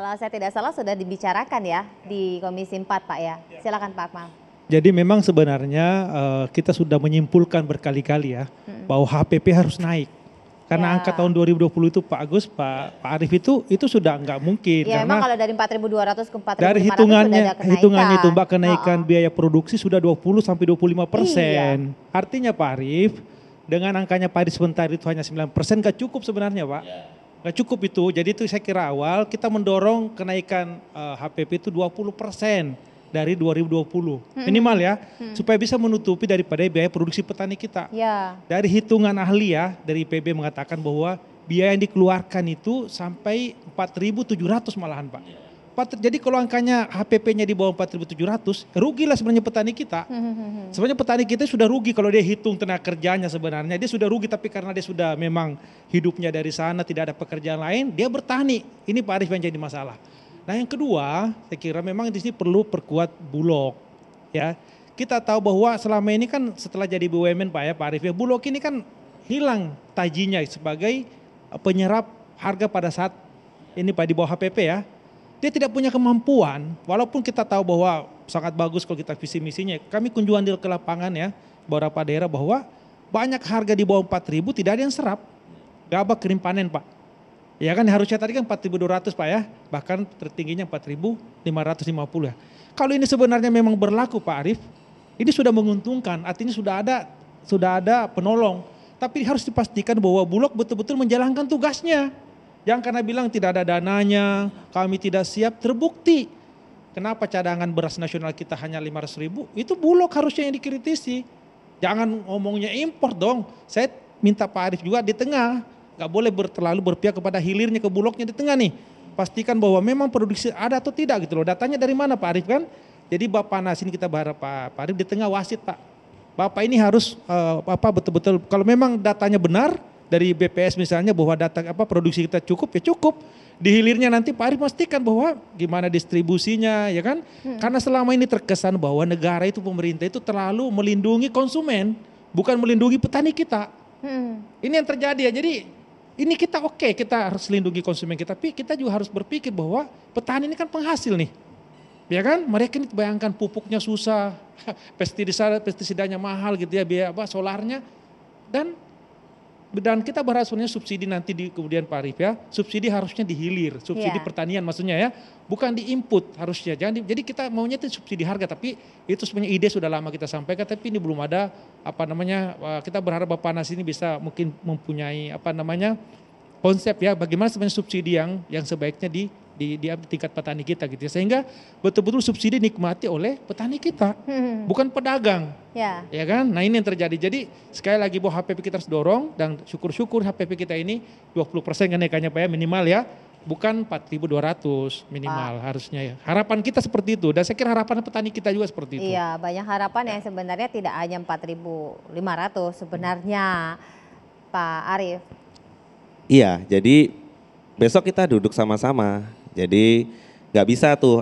Kalau saya tidak salah sudah dibicarakan ya di Komisi 4 Pak ya. Silakan Pak Akmal. Jadi memang sebenarnya kita sudah menyimpulkan berkali-kali ya bahwa HPP harus naik. Karena angka tahun 2020 itu Pak Agus, Pak Arief itu sudah nggak mungkin. Ya karena memang kalau dari 4.200 ke 4.500 dari hitungannya itu Mbak, kenaikan biaya produksi sudah 20 sampai 25%. Iya. Artinya Pak Arief, dengan angkanya Pak Arief sebentar itu hanya 9%, nggak cukup sebenarnya Pak. Nggak cukup itu, jadi itu saya kira awal kita mendorong kenaikan HPP itu 20% dari 2020 minimal ya, supaya bisa menutupi daripada biaya produksi petani kita. Ya. Dari hitungan ahli ya, dari IPB mengatakan bahwa biaya yang dikeluarkan itu sampai 4.700 malahan Pak. Jadi kalau angkanya HPP-nya di bawah 4.700, rugilah sebenarnya petani kita. Sebenarnya petani kita sudah rugi kalau dia hitung tenaga kerjanya sebenarnya. Dia sudah rugi, tapi karena dia sudah memang hidupnya dari sana, tidak ada pekerjaan lain, dia bertani. Ini Pak Arief yang jadi masalah. Nah yang kedua, saya kira memang di sini perlu perkuat Bulog. Ya, kita tahu bahwa selama ini kan setelah jadi BUMN Pak Arief ya, Bulog ini kan hilang tajinya sebagai penyerap harga pada saat ini Pak di bawah HPP ya. Dia tidak punya kemampuan, walaupun kita tahu bahwa sangat bagus kalau kita visi misinya. Kami kunjungan ke lapangan ya, beberapa daerah bahwa banyak harga di bawah 4.000 tidak ada yang serap. Gabah kering panen Pak. Ya kan harusnya tadi kan 4.200 Pak ya, bahkan tertingginya 4.550 ya. Kalau ini sebenarnya memang berlaku Pak Arief, ini sudah menguntungkan, artinya sudah ada penolong. Tapi harus dipastikan bahwa Bulog betul-betul menjalankan tugasnya. Yang karena bilang tidak ada dananya, kami tidak siap, terbukti. Kenapa cadangan beras nasional kita hanya 500.000? Itu Bulog harusnya yang dikritisi. Jangan ngomongnya impor dong. Saya minta Pak Arief juga di tengah. Gak boleh terlalu berpihak kepada hilirnya, ke Bulognya di tengah nih. Pastikan bahwa memang produksi ada atau tidak gitu loh. Datanya dari mana Pak Arief kan? Jadi Bapak Nas ini kita berharap Pak Arief di tengah wasit Pak. Bapak ini harus betul-betul kalau memang datanya benar dari BPS misalnya bahwa data produksi kita cukup ya cukup. Di hilirnya nanti Pak Arief pastikan bahwa gimana distribusinya ya kan? Karena selama ini terkesan bahwa negara itu, pemerintah itu terlalu melindungi konsumen, bukan melindungi petani kita. Ini yang terjadi ya. Jadi ini kita kita harus lindungi konsumen kita, tapi kita juga harus berpikir bahwa petani ini kan penghasil nih. Ya kan? Mereka ini bayangkan pupuknya susah, pestisidanya mahal gitu ya, biaya solarnya. Dan kita berharap sebenarnya subsidi nanti di kemudian Pak Arief ya, subsidi harusnya di hilir, subsidi pertanian maksudnya ya, bukan di input harusnya. Jadi kita maunya itu subsidi harga, tapi itu sebenarnya ide sudah lama kita sampaikan, tapi ini belum ada kita berharap Bapak Nas ini bisa mungkin mempunyai konsep ya, bagaimana sebenarnya subsidi yang sebaiknya di tingkat petani kita gitu ya, sehingga betul-betul subsidi nikmati oleh petani kita, bukan pedagang, ya kan? Nah ini yang terjadi. Jadi sekali lagi bahwa HPP kita harus dorong, dan syukur-syukur HPP kita ini 20% kenaikannya Pak ya, minimal ya, bukan 4.200 minimal harusnya ya. Harapan kita seperti itu, dan saya kira harapan petani kita juga seperti itu. Iya, banyak harapan yang sebenarnya tidak hanya 4.500 sebenarnya Pak Arief. Iya, jadi besok kita duduk sama-sama. Jadi nggak bisa tuh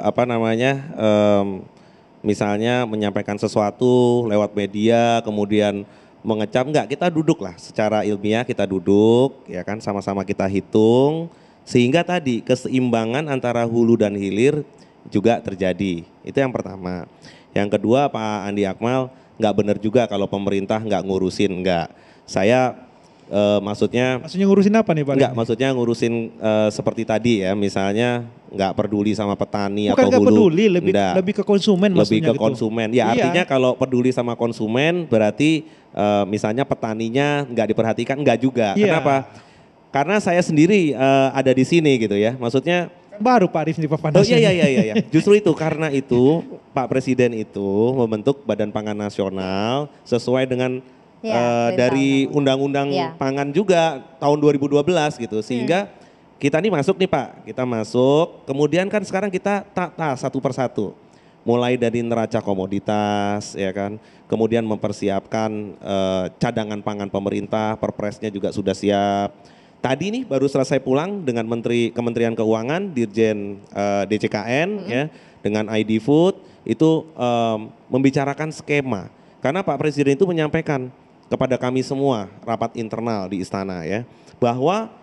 misalnya menyampaikan sesuatu lewat media kemudian mengecam, nggak, kita duduk lah secara ilmiah, kita duduk ya kan, sama-sama kita hitung sehingga tadi keseimbangan antara hulu dan hilir juga terjadi. Itu yang pertama. Yang kedua Pak Andi Akmal, nggak benar juga kalau pemerintah nggak ngurusin, nggak. Saya maksudnya ngurusin apa nih Pak? Enggak, maksudnya ngurusin seperti tadi ya, misalnya nggak peduli sama petani. Bukan atau hulu. Bukan peduli, lebih ke konsumen maksudnya. Lebih ke konsumen, ya artinya kalau peduli sama konsumen berarti misalnya petaninya nggak diperhatikan, enggak juga. Kenapa? Karena saya sendiri ada di sini gitu ya, maksudnya. Baru Pak Arief di Papanas. Oh iya. Justru itu, karena itu Pak Presiden itu membentuk Badan Pangan Nasional sesuai dengan dari Undang-Undang Pangan juga tahun 2012 gitu, sehingga kita nih masuk nih Pak, kita masuk, kemudian kan sekarang kita tata satu persatu, mulai dari neraca komoditas ya kan, kemudian mempersiapkan cadangan pangan pemerintah, perpresnya juga sudah siap. Tadi nih baru selesai pulang dengan Kementerian Keuangan, Dirjen DCKN ya, dengan ID Food itu membicarakan skema, karena Pak Presiden itu menyampaikan kepada kami semua rapat internal di istana ya, bahwa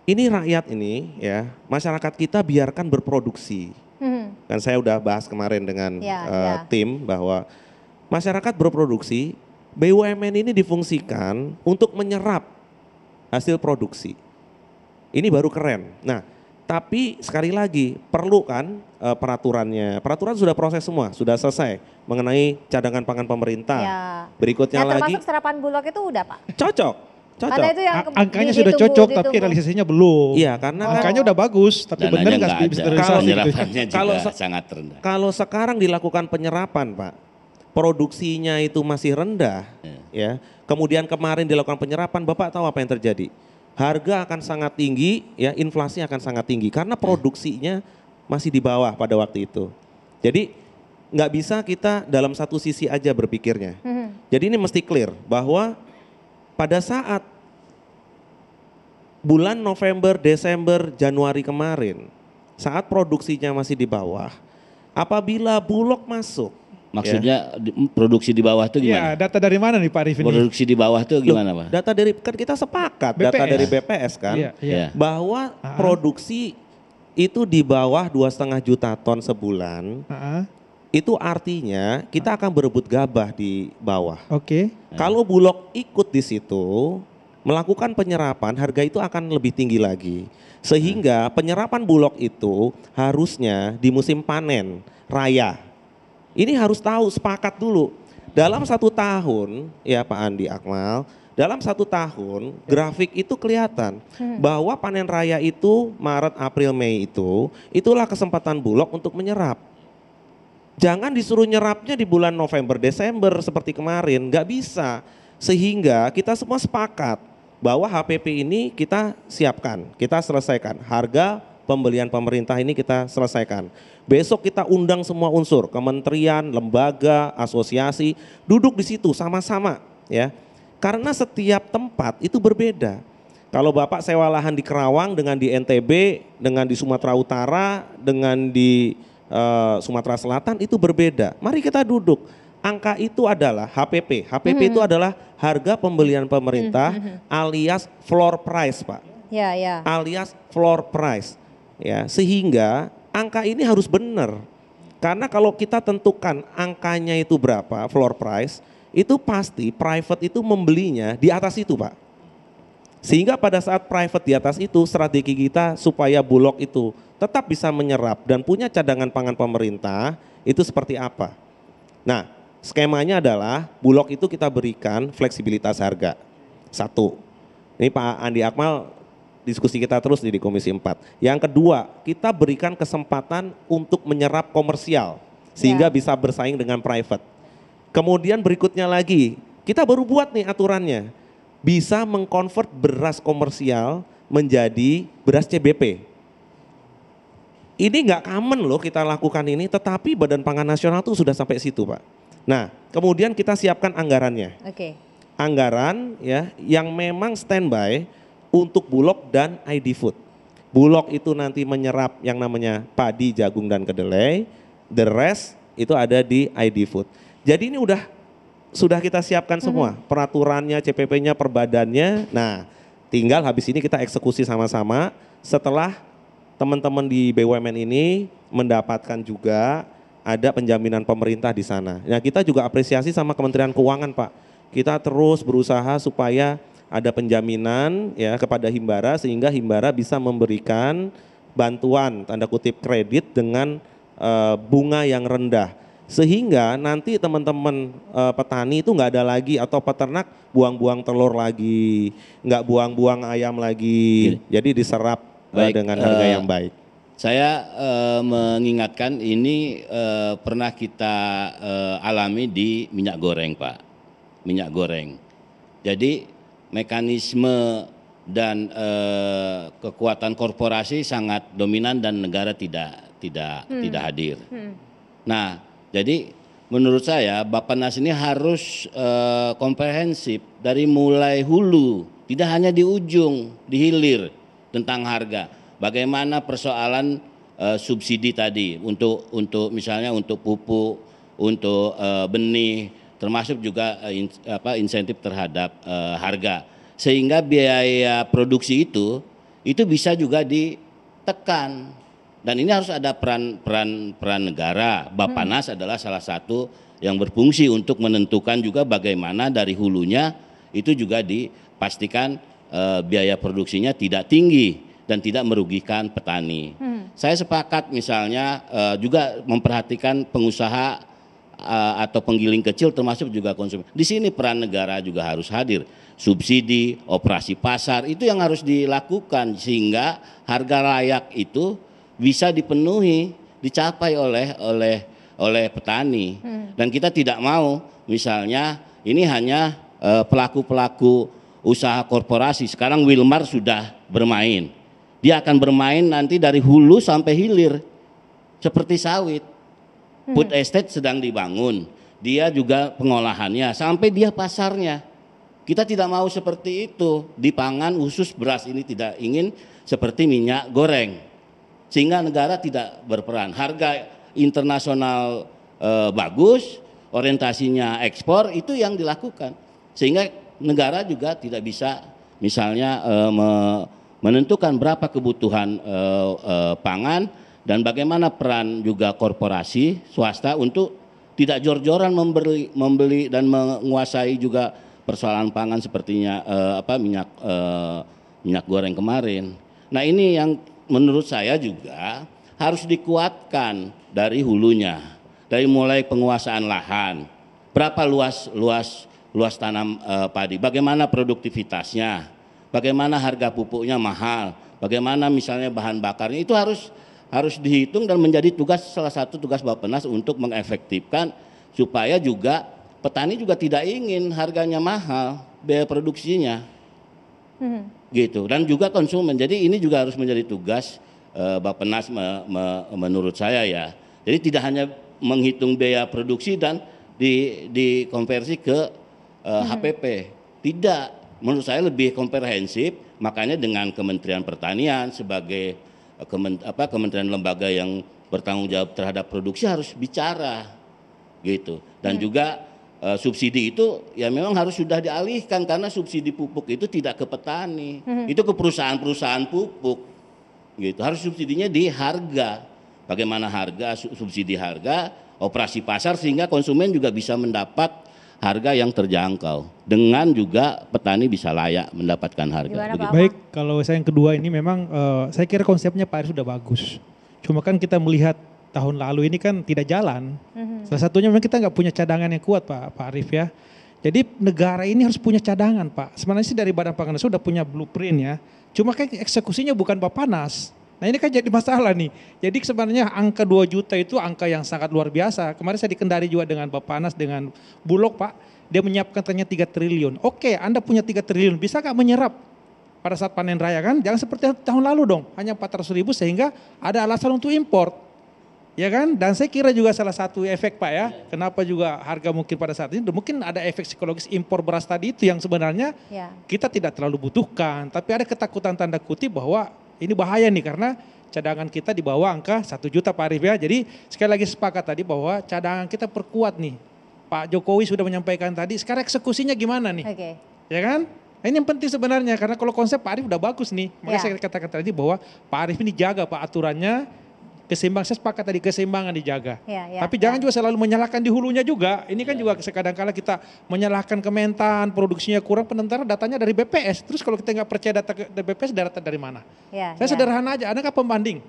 ini rakyat ini ya, masyarakat kita biarkan berproduksi. Kan saya udah bahas kemarin dengan tim bahwa masyarakat berproduksi, BUMN ini difungsikan untuk menyerap hasil produksi. Ini baru keren. Nah, tapi sekali lagi perlu kan peraturannya. Peraturan sudah proses semua, sudah selesai mengenai cadangan pangan pemerintah. Ya. Berikutnya lagi. Termasuk serapan Bulog itu udah Pak? Cocok. Karena itu yang angkanya sudah cocok tapi realisasinya belum. Iya, karena angkanya udah bagus tapi benar nggak bisa kalau penyerapannya juga sangat rendah. Kalau sekarang dilakukan penyerapan, Pak, produksinya itu masih rendah, ya. Kemudian kemarin dilakukan penyerapan, Bapak tahu apa yang terjadi? Harga akan sangat tinggi, ya, inflasi akan sangat tinggi karena produksinya masih di bawah pada waktu itu. Jadi nggak bisa kita dalam satu sisi aja berpikirnya. Jadi ini mesti clear bahwa pada saat bulan November, Desember, Januari kemarin, saat produksinya masih di bawah, apabila Bulog masuk. Maksudnya produksi di bawah itu gimana? Ya, data dari mana nih Pak Arif ini? Produksi di bawah itu gimana Pak? Data dari, kan kita sepakat, data dari BPS kan, bahwa produksi itu di bawah 2,5 juta ton sebulan. Itu artinya kita akan berebut gabah di bawah. Kalau Bulog ikut di situ, melakukan penyerapan, harga itu akan lebih tinggi lagi. Sehingga penyerapan Bulog itu harusnya di musim panen raya. Ini harus tahu, sepakat dulu. Dalam 1 tahun, ya Pak Andi Akmal, dalam 1 tahun grafik itu kelihatan bahwa panen raya itu Maret, April, Mei itu, itulah kesempatan Bulog untuk menyerap. Jangan disuruh nyerapnya di bulan November, Desember seperti kemarin, nggak bisa. Sehingga kita semua sepakat bahwa HPP ini kita siapkan, kita selesaikan. Harga pembelian pemerintah ini kita selesaikan. Besok kita undang semua unsur, kementerian, lembaga, asosiasi, duduk di situ sama-sama ya. Karena setiap tempat itu berbeda. Kalau Bapak sewa lahan di Kerawang dengan di NTB, dengan di Sumatera Utara, dengan di Sumatera Selatan itu berbeda. Mari kita duduk. Angka itu adalah HPP. HPP itu adalah harga pembelian pemerintah alias floor price, Pak. Alias floor price. Ya, sehingga angka ini harus benar. Karena kalau kita tentukan angkanya itu berapa, floor price, itu pasti private itu membelinya di atas itu, Pak. Sehingga pada saat private di atas itu, strategi kita supaya Bulog itu tetap bisa menyerap dan punya cadangan pangan pemerintah, itu seperti apa? Nah, skemanya adalah Bulog itu kita berikan fleksibilitas harga. 1. Ini Pak Andi Akmal diskusi kita terus di Komisi 4. Yang kedua, kita berikan kesempatan untuk menyerap komersial sehingga bisa bersaing dengan private. Kemudian berikutnya lagi, kita baru buat nih aturannya. Bisa mengkonvert beras komersial menjadi beras CBP. Ini nggak common loh kita lakukan ini, tetapi Badan Pangan Nasional tuh sudah sampai situ, Pak. Nah, kemudian kita siapkan anggarannya. Anggaran ya yang memang standby untuk Bulog dan ID Food. Bulog itu nanti menyerap yang namanya padi, jagung, dan kedelai. The rest itu ada di ID Food. Jadi ini sudah kita siapkan semua. Peraturannya, CPP-nya, perbadannya. Nah, tinggal habis ini kita eksekusi sama-sama. Setelah teman-teman di BUMN ini mendapatkan juga ada penjaminan pemerintah di sana. Nah, kita juga apresiasi sama Kementerian Keuangan, Pak. Kita terus berusaha supaya ada penjaminan ya kepada Himbara sehingga Himbara bisa memberikan bantuan tanda kutip kredit dengan bunga yang rendah sehingga nanti teman-teman petani itu nggak ada lagi atau peternak buang-buang telur lagi, nggak buang-buang ayam lagi, jadi diserap dengan harga yang baik. Saya mengingatkan ini pernah kita alami di minyak goreng, Pak, minyak goreng. Jadi mekanisme dan kekuatan korporasi sangat dominan dan negara tidak hadir. Nah, jadi menurut saya Bappenas ini harus komprehensif dari mulai hulu, tidak hanya di ujung, di hilir tentang harga. Bagaimana persoalan subsidi tadi untuk misalnya untuk pupuk, untuk benih, termasuk juga insentif terhadap harga, sehingga biaya produksi itu itu bisa juga ditekan. Dan ini harus ada peran negara. Bappenas adalah salah satu yang berfungsi untuk menentukan juga bagaimana dari hulunya itu juga dipastikan biaya produksinya tidak tinggi dan tidak merugikan petani. Saya sepakat misalnya juga memperhatikan pengusaha atau penggiling kecil termasuk juga konsumen. Di sini peran negara juga harus hadir. Subsidi, operasi pasar itu yang harus dilakukan sehingga harga layak itu bisa dipenuhi, dicapai oleh petani. Dan kita tidak mau misalnya ini hanya pelaku-pelaku usaha korporasi. Sekarang Wilmar sudah bermain. Dia akan bermain nanti dari hulu sampai hilir. Seperti sawit. Food estate sedang dibangun. Dia juga pengolahannya sampai dia pasarnya. Kita tidak mau seperti itu. Di pangan khusus beras ini tidak ingin seperti minyak goreng. Sehingga negara tidak berperan. Harga internasional bagus, orientasinya ekspor, itu yang dilakukan. Sehingga negara juga tidak bisa misalnya menentukan berapa kebutuhan pangan dan bagaimana peran juga korporasi swasta untuk tidak jor-joran membeli dan menguasai juga persoalan pangan sepertinya minyak goreng kemarin. Nah ini yang menurut saya juga harus dikuatkan dari hulunya, dari mulai penguasaan lahan, berapa luas tanam padi, bagaimana produktivitasnya, bagaimana harga pupuknya mahal, bagaimana misalnya bahan bakarnya, itu harus dihitung dan menjadi salah satu tugas Bappenas untuk mengefektifkan supaya juga petani juga tidak ingin harganya mahal, biaya produksinya. Gitu, dan juga konsumen. Jadi ini juga harus menjadi tugas Bappenas menurut saya ya. Jadi tidak hanya menghitung biaya produksi dan dikonversi ke HPP. Tidak, menurut saya lebih komprehensif. Makanya dengan Kementerian Pertanian sebagai kementerian lembaga yang bertanggung jawab terhadap produksi harus bicara gitu. Dan juga subsidi itu ya memang harus sudah dialihkan karena subsidi pupuk itu tidak ke petani, itu ke perusahaan-perusahaan pupuk, gitu. Harus subsidinya di harga, bagaimana harga, subsidi harga, operasi pasar sehingga konsumen juga bisa mendapat harga yang terjangkau, dengan juga petani bisa layak mendapatkan harga. Baik, kalau saya yang kedua ini memang saya kira konsepnya Pak Arief sudah bagus. Cuma kan kita melihat tahun lalu ini kan tidak jalan. Salah satunya memang kita nggak punya cadangan yang kuat Pak Arief ya. Jadi negara ini harus punya cadangan Pak. Sebenarnya sih dari Badan Pangan Nasional sudah punya blueprint ya. Cuma kan eksekusinya bukan Bappenas. Nah ini kan jadi masalah nih. Jadi sebenarnya angka 2 juta itu angka yang sangat luar biasa. Kemarin saya di Kendari juga dengan Bappenas, dengan Bulog Pak. Dia menyiapkan ternyata 3 triliun. Oke, Anda punya 3 triliun, bisa nggak menyerap pada saat panen raya kan? Jangan seperti tahun lalu dong, hanya 400.000 sehingga ada alasan untuk import. Ya kan? Dan saya kira juga salah satu efek Pak ya, kenapa juga harga mungkin pada saat ini, mungkin ada efek psikologis impor beras tadi itu yang sebenarnya kita tidak terlalu butuhkan. Tapi ada ketakutan tanda kutip bahwa ini bahaya nih karena cadangan kita di bawah angka 1 juta Pak Arief ya. Jadi sekali lagi sepakat tadi bahwa cadangan kita perkuat nih. Pak Jokowi sudah menyampaikan tadi, sekarang eksekusinya gimana nih? Ya kan? Nah, ini yang penting sebenarnya karena kalau konsep Pak Arief udah bagus nih. Makanya saya katakan tadi bahwa Pak Arief ini jaga Pak aturannya, keseimbangan, saya sepakat tadi keseimbangan dijaga. Tapi jangan juga selalu menyalahkan di hulunya juga. Ini kan juga kadang-kala kita menyalahkan Kementan, produksinya kurang, sementara datanya dari BPS. Terus kalau kita nggak percaya data dari BPS, data dari mana? Saya sederhana aja, ada nggak pembanding?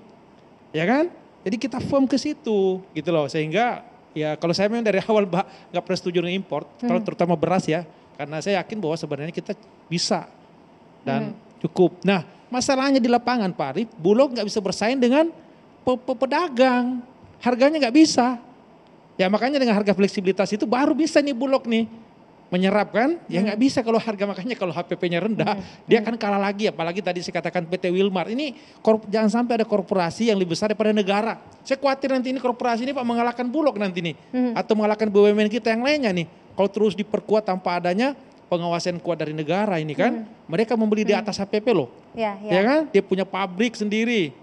Ya kan? Jadi kita firm ke situ gitu loh. Sehingga ya kalau saya memang dari awal nggak pernah setuju dengan import, terutama beras ya. Karena saya yakin bahwa sebenarnya kita bisa dan cukup. Nah masalahnya di lapangan Pak Arief, Bulog nggak bisa bersaing dengan pedagang, harganya nggak bisa. Ya makanya dengan harga fleksibilitas itu baru bisa nih Bulog nih menyerap kan. Ya nggak bisa kalau harga, makanya kalau HPP-nya rendah dia akan kalah lagi. Apalagi tadi saya katakan PT Wilmar ini jangan sampai ada korporasi yang lebih besar daripada negara. Saya khawatir nanti ini korporasi ini Pak mengalahkan Bulog nanti nih, atau mengalahkan BUMN kita yang lainnya nih. Kalau terus diperkuat tanpa adanya pengawasan kuat dari negara ini kan, mereka membeli di atas HPP loh, ya kan? Dia punya pabrik sendiri.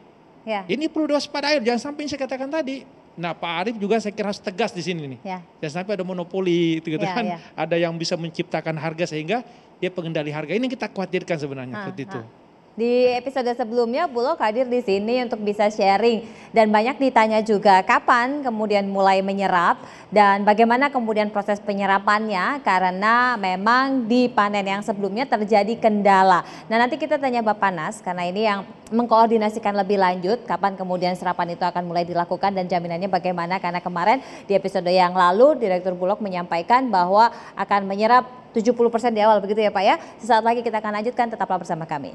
Ini perlu diwaspadai, jangan sampai saya katakan tadi. Nah Pak Arief juga saya kira harus tegas di sini nih. Jangan sampai ada monopoli gitu kan. Ada yang bisa menciptakan harga sehingga dia pengendali harga. Ini yang kita khawatirkan sebenarnya seperti itu. Di episode sebelumnya Bulog hadir di sini untuk bisa sharing dan banyak ditanya juga kapan kemudian mulai menyerap dan bagaimana kemudian proses penyerapannya karena memang di panen yang sebelumnya terjadi kendala. Nah nanti kita tanya Bappenas karena ini yang mengkoordinasikan lebih lanjut kapan kemudian serapan itu akan mulai dilakukan dan jaminannya bagaimana karena kemarin di episode yang lalu Direktur Bulog menyampaikan bahwa akan menyerap 70% di awal begitu ya Pak ya. Sesaat lagi kita akan lanjutkan, tetaplah bersama kami.